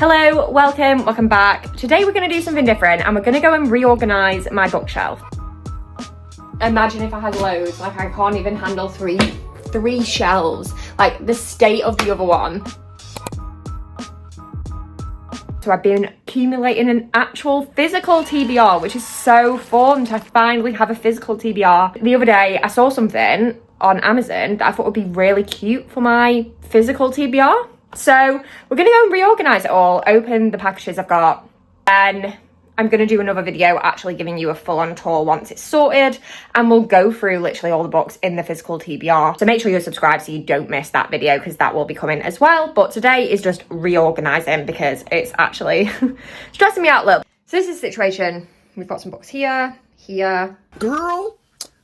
Hello, welcome back. Today we're going to do something different and we're going to go and reorganise my bookshelf. Imagine if I had loads, like I can't even handle three shelves, like the state of the other one. So I've been accumulating an actual physical TBR, which is so fun to finally have a physical TBR. The other day I saw something on Amazon that I thought would be really cute for my physical TBR. So we're going to go and reorganise it all, open the packages I've got, and I'm going to do another video actually giving you a full-on tour once it's sorted, and we'll go through literally all the books in the physical TBR. So make sure you're subscribed so you don't miss that video because that will be coming as well. But today is just reorganising because it's actually stressing me out a little. So this is the situation. We've got some books here. Girl.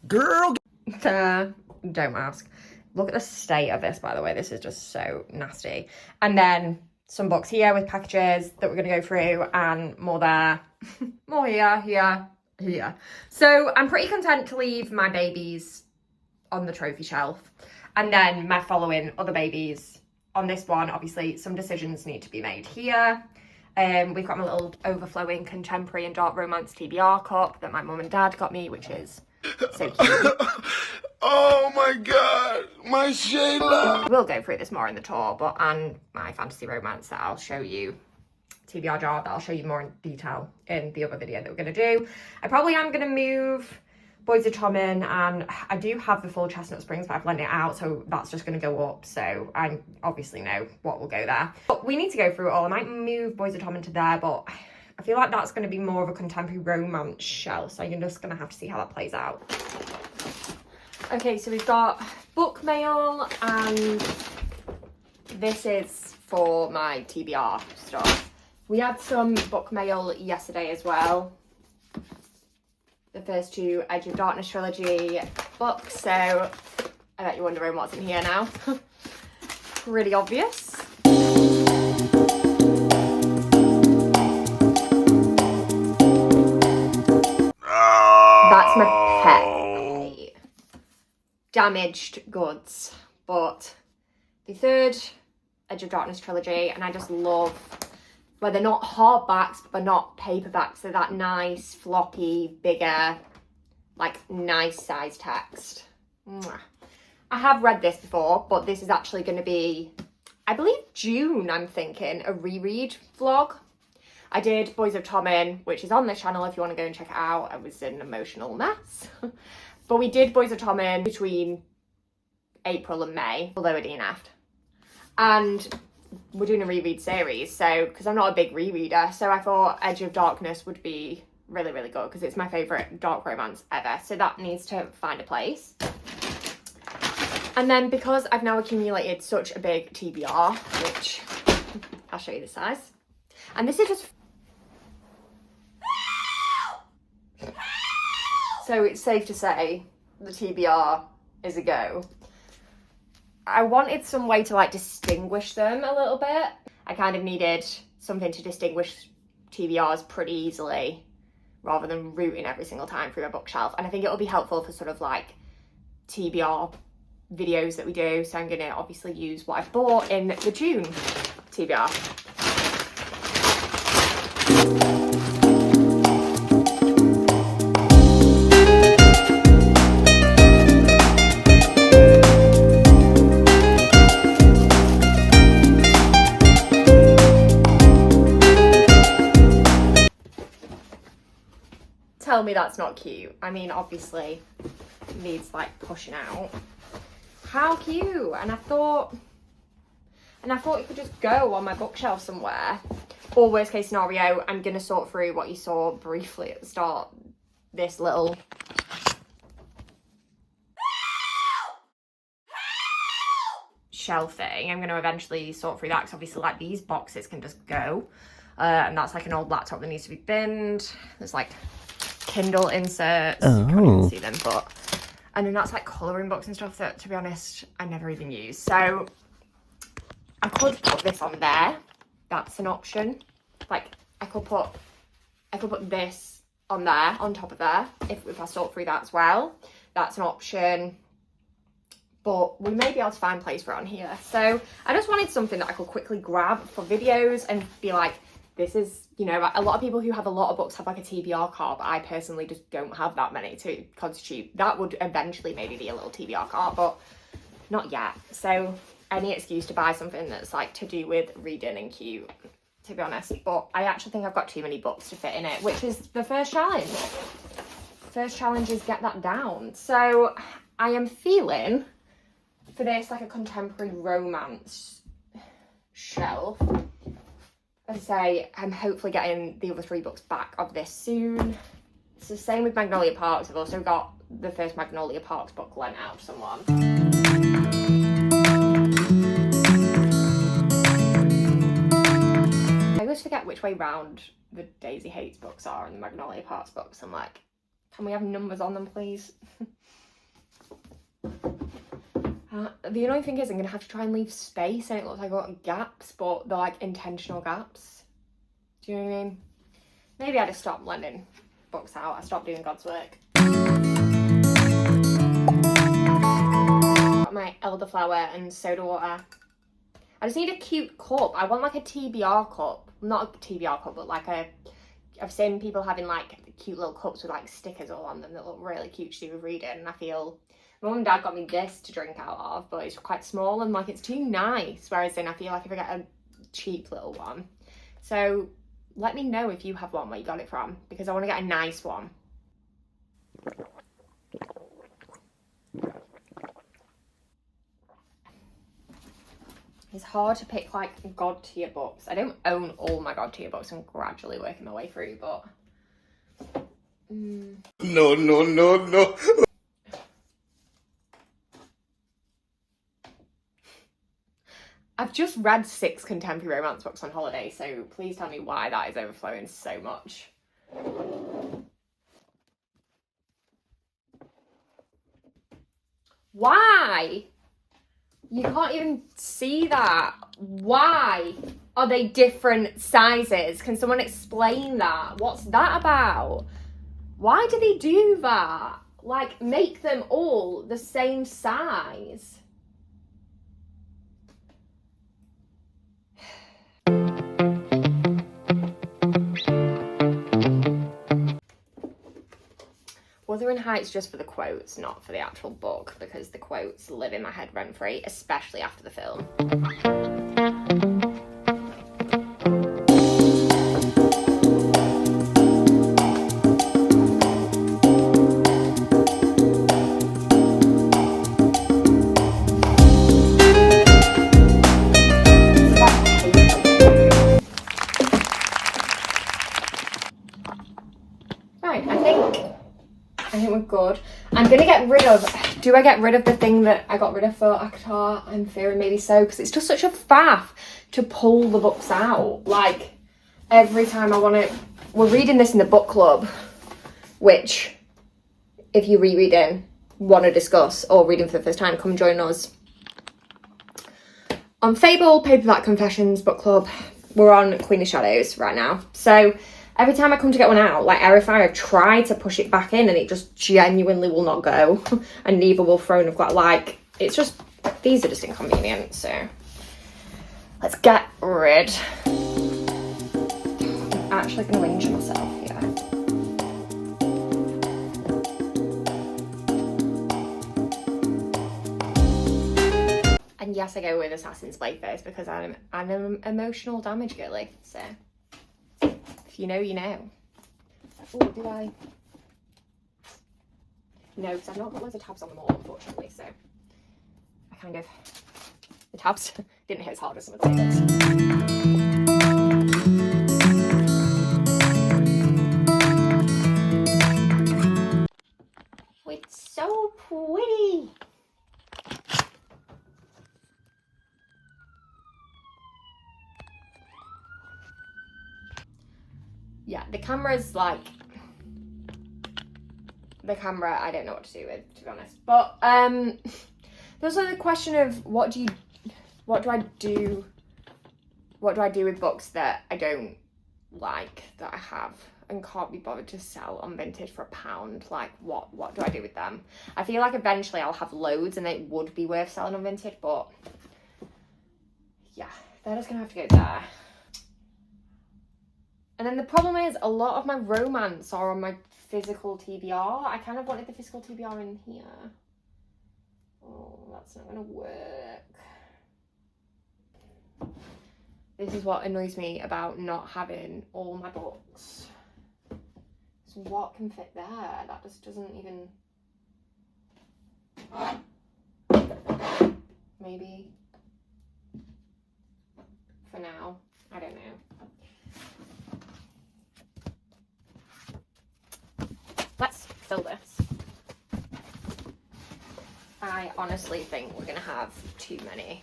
Don't ask. Look at the state of this, by the way. This is just so nasty. And then some books here with packages that we're going to go through, and more there. More here. So I'm pretty content to leave my babies on the trophy shelf, and then my following other babies on this one. Obviously, some decisions need to be made here. We've got my little overflowing contemporary and dark romance TBR cup that my mum and dad got me, which is so cute. Oh my god, my Shayla. We'll go through this more in the tour, and my fantasy romance that I'll show you, TBR jar that I'll show you more in detail in the other video that we're going to do. I probably am going to move Boys of Tommen, and I do have the full Chestnut Springs, but I've lent it out, so that's just going to go up, so I obviously know what will go there. But we need to go through it all. I might move Boys of Tommen to there, but I feel like that's going to be more of a contemporary romance shelf, so you're just going to have to see how that plays out. Okay, so we've got book mail, and this is for my TBR stuff. We had some book mail yesterday as well. The first two Edge of Darkness trilogy books, so I bet you're wondering what's in here now. Pretty obvious. That's my pet. Damaged goods, but the third Edge of Darkness trilogy, and I just love where they're not hardbacks, but they're not paperbacks. They're that nice, floppy, bigger, like nice size text. Mwah. I have read this before, but this is actually going to be, I believe June, I'm thinking, a reread vlog. I did Boys of Tommen, which is on this channel if you want to go and check it out. I was an emotional mess. But we did Boys of Tommen between April and May, although I DNF'd. And we're doing a reread series, so, because I'm not a big rereader, so I thought Edge of Darkness would be really, really good, because it's my favourite dark romance ever, so that needs to find a place. And then because I've now accumulated such a big TBR, which I'll show you the size, and this is just... So it's safe to say the TBR is a go. I wanted some way to like distinguish them a little bit. I kind of needed something to distinguish TBRs pretty easily rather than rooting every single time through a bookshelf. And I think it'll be helpful for sort of like TBR videos that we do. So I'm going to obviously use what I bought in the June TBR. Tell me that's not cute. I mean, obviously it needs like pushing out. How cute. And I thought it could just go on my bookshelf somewhere. Or worst case scenario, I'm gonna sort through what you saw briefly at the start, this little shelving. I'm gonna eventually sort through that, because obviously like these boxes can just go, and that's like an old laptop that needs to be binned. There's like Kindle inserts. You can't even see them, but, and then that's like colouring books and stuff that, to be honest, I never even use. So I could put this on there. That's an option. Like I could put this on there, on top of there, if I sort through that as well. That's an option. but we may be able to find a place for it on here. So I just wanted something that I could quickly grab for videos and be like, this is, you know, a lot of people who have a lot of books have like a TBR cart, but I personally just don't have that many to constitute. That would eventually maybe be a little TBR cart, but not yet. So any excuse to buy something that's like to do with reading and cute, to be honest. But I actually think I've got too many books to fit in it, which is the first challenge. First challenge is get that down. So I am feeling for this like a contemporary romance shelf. As I say, I'm hopefully getting the other 3 books back of this soon. It's the same with Magnolia Parks. I've also got the first Magnolia Parks book lent out to someone. I always forget which way round the Daisy Hates books are and the Magnolia Parks books. I'm like, can we have numbers on them, please? The annoying thing is I'm going to have to try and leave space and it looks like I've got gaps, but they're like intentional gaps. Do you know what I mean? Maybe I just stopped lending books out. I stopped doing God's work. Got my elderflower and soda water. I just need a cute cup. I want like a TBR cup. Not a TBR cup, but like a... I've seen people having like cute little cups with like stickers all on them that look really cute to do with reading, and I feel... Mum and Dad got me this to drink out of, but it's quite small and like it's too nice, whereas then I feel like if I get a cheap little one. So let me know if you have one where you got it from, because I want to get a nice one. It's hard to pick like God tier books. I don't own all my God tier books. I'm gradually working my way through, but No. I've just read 6 contemporary romance books on holiday, so please tell me why that is overflowing so much. Why? You can't even see that. Why are they different sizes? Can someone explain that? What's that about? Why do they do that? Like, make them all the same size. Wuthering Heights just for the quotes, not for the actual book, because the quotes live in my head rent-free, especially after the film. Right, I think we're good. I'm gonna get rid of, do I get rid of the thing that I got rid of for Akatar? I'm fearing maybe so, because it's just such a faff to pull the books out. Like, every time I want to, we're reading this in the book club, which, if you're rereading, want to discuss, or reading for the first time, come join us. On Fable, Paperback Confessions book club, we're on Queen of Shadows right now. So, every time I come to get one out, like Aerify, I've tried to push it back in and it just genuinely will not go. And neither will Throne of Glass. Like, it's just, these are just inconvenient, so. Let's get rid. I'm actually going to injure myself here. And yes, I go with Assassin's Blade first because I'm an emotional damage girly, so. If you know, you know. Oh, did I? No, because I've not got loads of tabs on them all, unfortunately, so I kind of, the tabs didn't hit as hard as some of the others. Oh, it's so pretty. Yeah, the camera's like, the camera I don't know what to do with, to be honest. But there's also the question of what do I do with books that I don't like, that I have and can't be bothered to sell on vintage for £1. Like, what do I do with them? I feel like eventually I'll have loads and it would be worth selling on vintage, but yeah, they're just gonna have to go there. And then the problem is a lot of my romance are on my physical TBR. I kind of wanted the physical TBR in here. Oh, that's not gonna work. This is what annoys me about not having all my books. So what can fit there? That just doesn't even... Maybe for now, I don't know. Let's fill this. I honestly think we're gonna have too many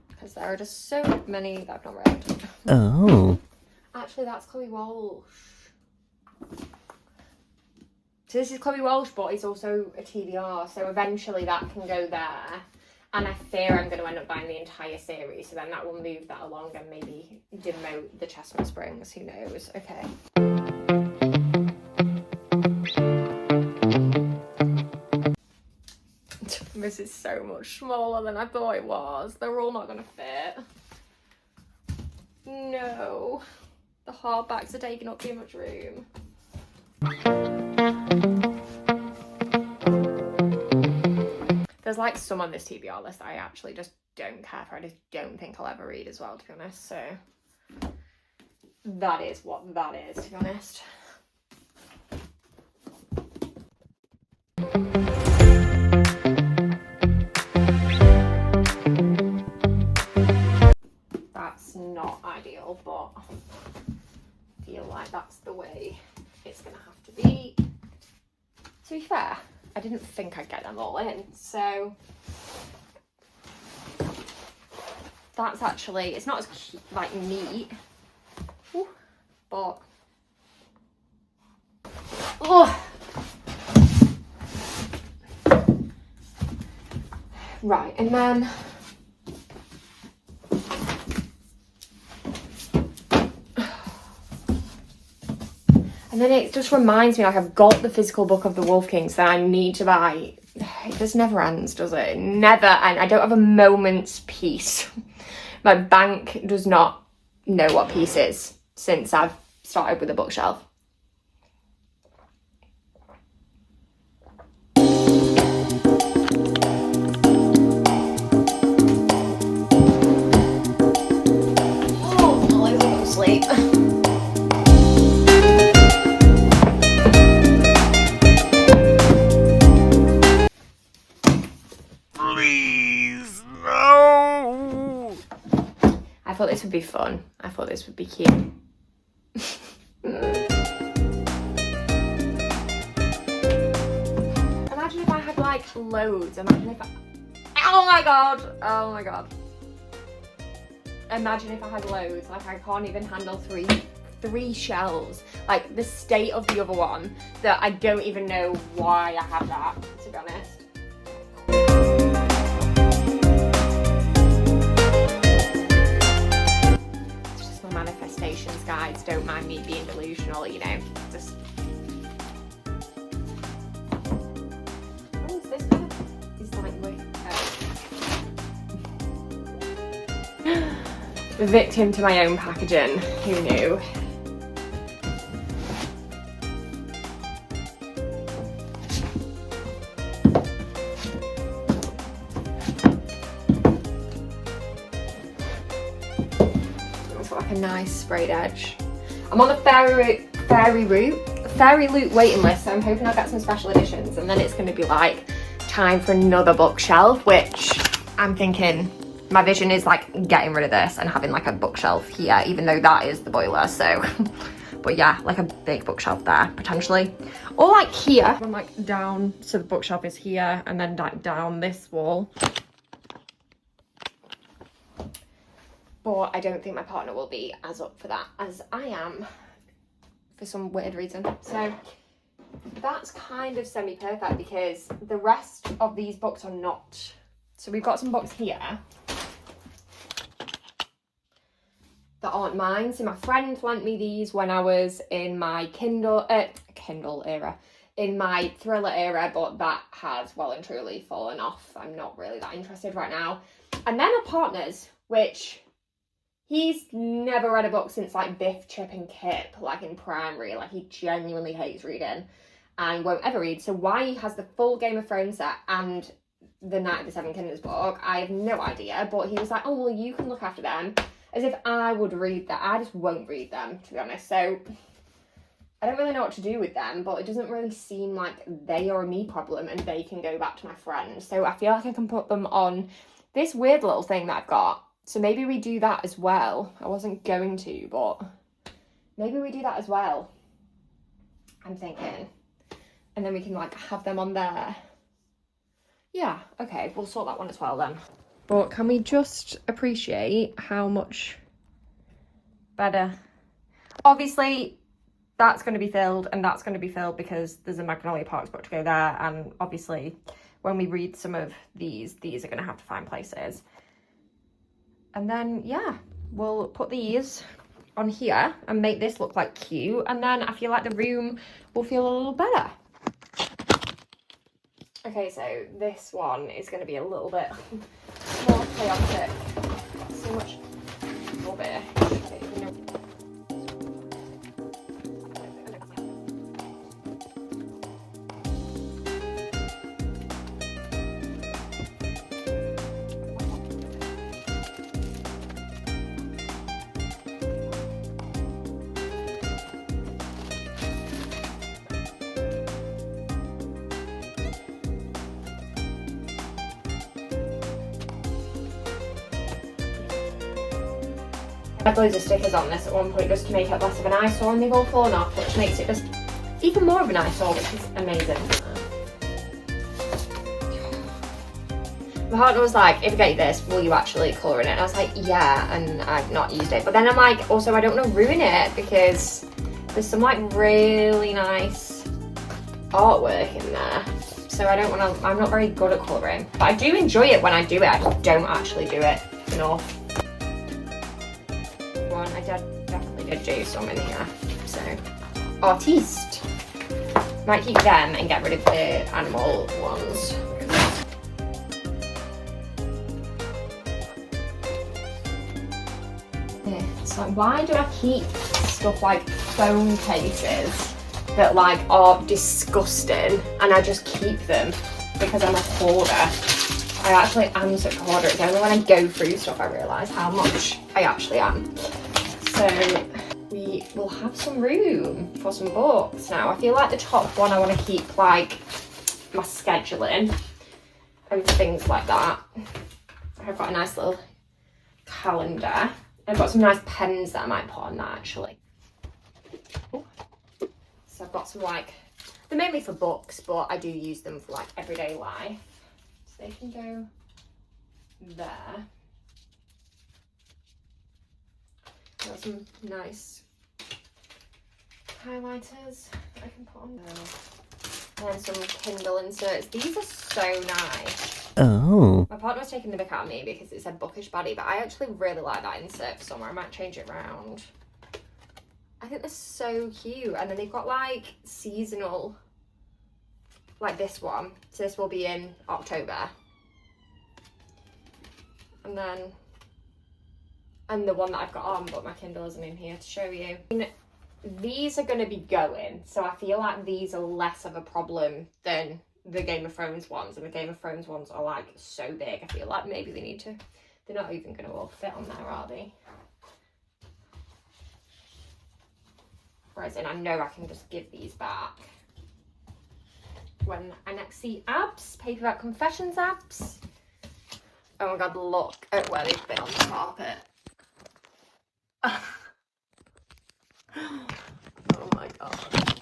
because there are just so many that I've not read. Oh. Actually, that's Chloe Walsh. So this is Chloe Walsh, but it's also a TBR, so eventually that can go there. And I fear I'm going to end up buying the entire series, so then that will move that along and maybe demote the Chestnut Springs, who knows. Okay. This is so much smaller than I thought it was. They're all not going to fit. No. The hardbacks are taking up too much room. There's like some on this TBR list that I actually just don't care for. I just don't think I'll ever read as well, to be honest. So that is what that is, to be honest. That's not ideal, but I feel like that's the way it's gonna have to be. To be fair, I didn't think I'd get them all in, so that's actually, it's not as like neat, but oh, right, and then it just reminds me, like, I've got the physical book of the Wolf Kings that I need to buy. It just never ends, does it? Never. And I don't have a moment's peace. My bank does not know what peace is since I've started with a bookshelf. Oh, I'll go to sleep. Please, no. I thought this would be fun. I thought this would be cute. Imagine if I had like loads. Imagine if I... Oh my god! Oh my god. Imagine if I had loads. Like, I can't even handle three shelves. Like, the state of the other one, that I don't even know why I have that, to be honest. It's just my manifestations, guys. Don't mind me being delusional, you know. Just... Oh, is this one? Is like, wait. Oh. The victim to my own packaging. Who knew? A nice sprayed edge. I'm on a fairy loot waiting list, so I'm hoping I'll get some special editions, and then it's going to be like time for another bookshelf, which I'm thinking my vision is like getting rid of this and having like a bookshelf here, even though that is the boiler. So but yeah, like a big bookshelf there potentially, or like here, I'm like down, so the bookshelf is here, and then like down this wall. But I don't think my partner will be as up for that as I am, for some weird reason. So that's kind of semi-perfect, because the rest of these books are not. So we've got some books here. that aren't mine. So my friend lent me these when I was in my Kindle era, in my thriller era, but that has well and truly fallen off. I'm not really that interested right now. And then my partner's, which he's never read a book since like Biff, Chip and Kip, like in primary. Like he genuinely hates reading and won't ever read. So why he has the full Game of Thrones set and the Night of the Seven Kingdoms book, I have no idea. But he was like, oh, well, you can look after them. As if I would read that. I just won't read them, to be honest. So I don't really know what to do with them, but it doesn't really seem like they are a me problem and they can go back to my friends. So I feel like I can put them on this weird little thing that I've got. So maybe we do that as well. I wasn't going to, but maybe we do that as well. I'm thinking. And then we can like have them on there. Yeah, okay, we'll sort that one as well then. But can we just appreciate how much better? Obviously, that's going to be filled and that's going to be filled because there's a Magnolia Park spot to go there. And obviously, when we read some of these are going to have to find places. And then, yeah, we'll put these on here and make this look like cute. And then I feel like the room will feel a little better. Okay, so this one is going to be a little bit more chaotic. So much rubbish. I had loads of stickers on this at one point just to make it less of an eyesore, and they've all fallen off, which makes it just even more of an eyesore, which is amazing. My partner was like, if I get you this, will you actually colour in it? And I was like, yeah, and I've not used it. But then I'm like, also I don't want to ruin it because there's some like really nice artwork in there. So I don't want to, I'm not very good at colouring. But I do enjoy it when I do it, I just don't actually do it enough. I definitely did do some in here. So, artiste. Might keep them and get rid of the animal ones. Yeah, it's like, why do I keep stuff like phone cases that like are disgusting and I just keep them because I'm a hoarder? I actually am such a hoarder. It's only when I go through stuff I realise how much I actually am. So we will have some room for some books now. I feel like the top one I want to keep like my scheduling and things like that. I've got a nice little calendar. I've got some nice pens that I might put on that actually. Ooh. So I've got some like, they're mainly for books, but I do use them for like everyday life. So they can go there. Got some nice highlighters that I can put on there. And then some Kindle inserts. These are so nice. Oh. My partner was taking the mick out of me because it said bookish baddie, but I actually really like that insert for somewhere. I might change it around. I think they're so cute. And then they've got like seasonal, like this one. So this will be in October. And then, and the one that I've got on, but my Kindle isn't in here to show you. These are going to be going, so I feel like these are less of a problem than the Game of Thrones ones, and the Game of Thrones ones are like so big. I feel like maybe they need to, they're not even going to all fit on there, are they? Whereas then I know I can just give these back when I next see abs, Paperback Confessions abs. Oh my god, look at where they've been on the carpet. Oh my god.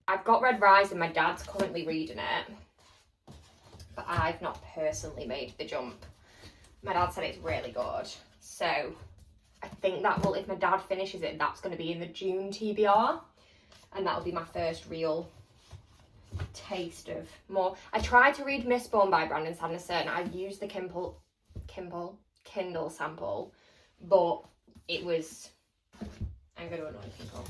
I've got Red Rise and my dad's currently reading it, but I've not personally made the jump. My dad said it's really good, so I think that will, if my dad finishes it, that's going to be in the June TBR, and that'll be my first real taste of more. I tried to read Mistborn by Brandon Sanderson. I used the Kindle sample, but it was, I'm going to annoy people,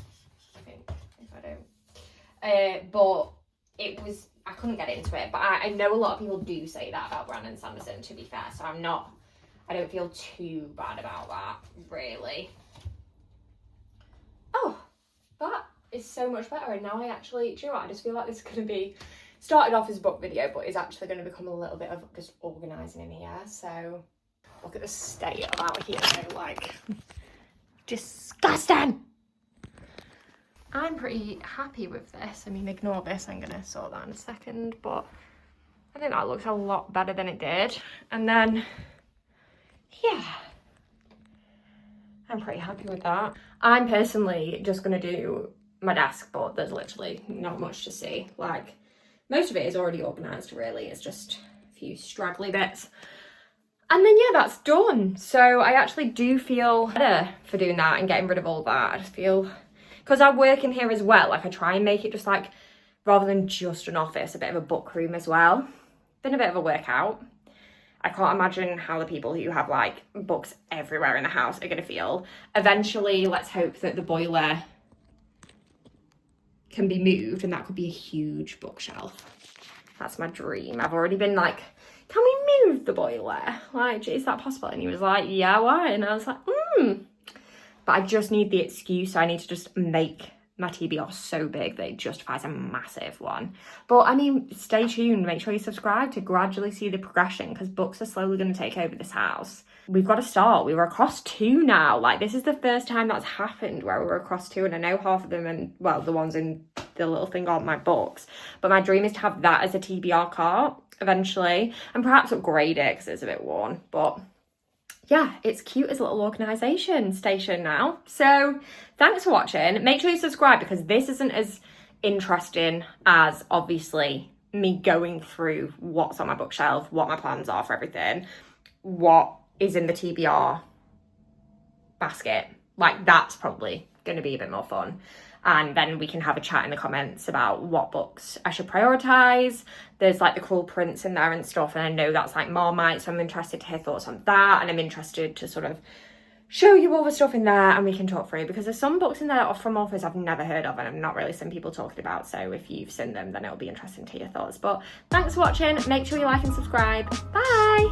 I think, if I don't. But it was, I couldn't get into it, but I know a lot of people do say that about Brandon Sanderson, to be fair, so I don't feel too bad about that, really. Oh, that is so much better, and now I actually, do you know what, I just feel like this is going to be, started off as a book video, but is actually going to become a little bit of just organising in here, so look at the state of out here, like, disgusting! I'm pretty happy with this. I mean, ignore this, I'm going to sort that in a second, but I think that looks a lot better than it did. And then, yeah, I'm pretty happy with that. I'm personally just going to do my desk, but there's literally not much to see. Like, most of it is already organised, really. It's just a few straggly bits. And then, yeah, that's done. So I actually do feel better for doing that and getting rid of all that. I just feel, because I work in here as well, like I try and make it just like, rather than just an office, a bit of a book room as well. Been a bit of a workout. I can't imagine how the people who have like books everywhere in the house are going to feel. Eventually, let's hope that the boiler can be moved and that could be a huge bookshelf. That's my dream. I've already been like, can we move the boiler? Like, is that possible? And he was like, yeah, why? And I was like, But I just need the excuse. So I need to just make my TBR so big that it justifies a massive one. But I mean, stay tuned. Make sure you subscribe to gradually see the progression, because books are slowly going to take over this house. We've got to start. We were across 2 now. Like, this is the first time that's happened where we were across 2, and I know half of them, and well, the ones in the little thing aren't my books. But my dream is to have that as a TBR cart eventually, and perhaps upgrade it because it's a bit worn. But yeah, it's cute as a little organisation station now. So thanks for watching. Make sure you subscribe, because this isn't as interesting as obviously me going through what's on my bookshelf, what my plans are for everything, what is in the TBR basket. Like, that's probably going to be a bit more fun. And then we can have a chat in the comments about what books I should prioritise. There's like the cool prints in there and stuff, and I know that's like Marmite, so I'm interested to hear thoughts on that, and I'm interested to sort of show you all the stuff in there and we can talk through, because there's some books in there that are from authors I've never heard of and I've not really seen people talking about, so if you've seen them then it'll be interesting to hear your thoughts. But thanks for watching, make sure you like and subscribe. Bye!